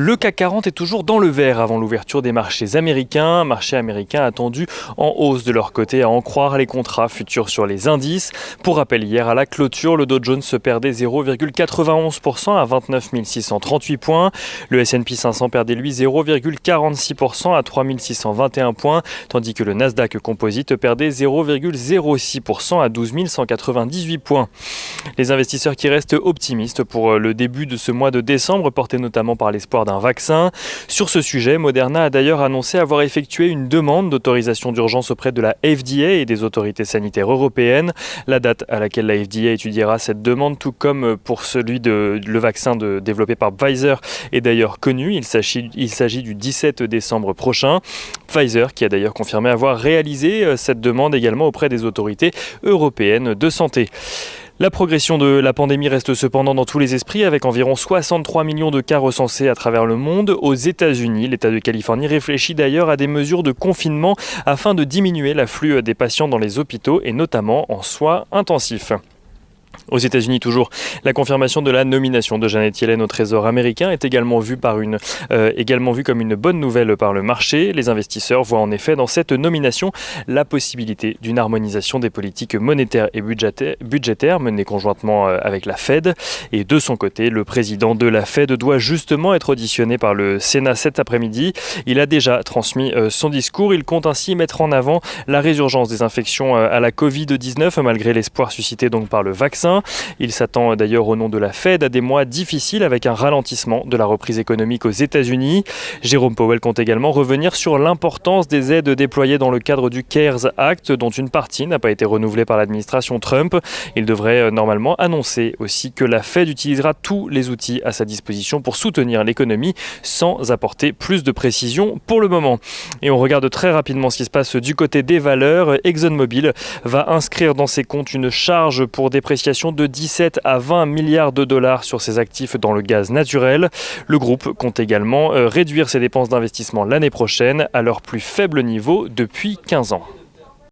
Le CAC 40 est toujours dans le vert avant l'ouverture des marchés américains. Marché américain attendu en hausse de leur côté, à en croire les contrats futurs sur les indices. Pour rappel, hier à la clôture, le Dow Jones se perdait 0,91% à 29 638 points. Le S&P 500 perdait lui 0,46% à 3 621 points, tandis que le Nasdaq Composite perdait 0,06% à 12 198 points. Les investisseurs qui restent optimistes pour le début de ce mois de décembre, portés notamment par l'espoir d'un vaccin. Sur ce sujet, Moderna a d'ailleurs annoncé avoir effectué une demande d'autorisation d'urgence auprès de la FDA et des autorités sanitaires européennes. La date à laquelle la FDA étudiera cette demande, tout comme pour le vaccin développé par Pfizer, est d'ailleurs connue. Il s'agit du 17 décembre prochain. Pfizer qui a d'ailleurs confirmé avoir réalisé cette demande également auprès des autorités européennes de santé. La progression de la pandémie reste cependant dans tous les esprits, avec environ 63 millions de cas recensés à travers le monde. Aux États-Unis, l'État de Californie réfléchit d'ailleurs à des mesures de confinement afin de diminuer l'afflux des patients dans les hôpitaux et notamment en soins intensifs. Aux États-Unis toujours, la confirmation de la nomination de Janet Yellen au Trésor américain est également vue comme une bonne nouvelle par le marché. Les investisseurs voient en effet dans cette nomination la possibilité d'une harmonisation des politiques monétaires et budgétaires menées conjointement avec la Fed. Et de son côté, le président de la Fed doit justement être auditionné par le Sénat cet après-midi. Il a déjà transmis son discours. Il compte ainsi mettre en avant la résurgence des infections à la Covid-19 malgré l'espoir suscité donc par le vaccin. Il s'attend d'ailleurs au nom de la Fed à des mois difficiles avec un ralentissement de la reprise économique aux États-Unis. Jérôme Powell compte également revenir sur l'importance des aides déployées dans le cadre du CARES Act, dont une partie n'a pas été renouvelée par l'administration Trump. Il devrait normalement annoncer aussi que la Fed utilisera tous les outils à sa disposition pour soutenir l'économie sans apporter plus de précision pour le moment. Et on regarde très rapidement ce qui se passe du côté des valeurs. ExxonMobil va inscrire dans ses comptes une charge pour dépréciation de 17 à 20 milliards de dollars sur ses actifs dans le gaz naturel. Le groupe compte également réduire ses dépenses d'investissement l'année prochaine à leur plus faible niveau depuis 15 ans.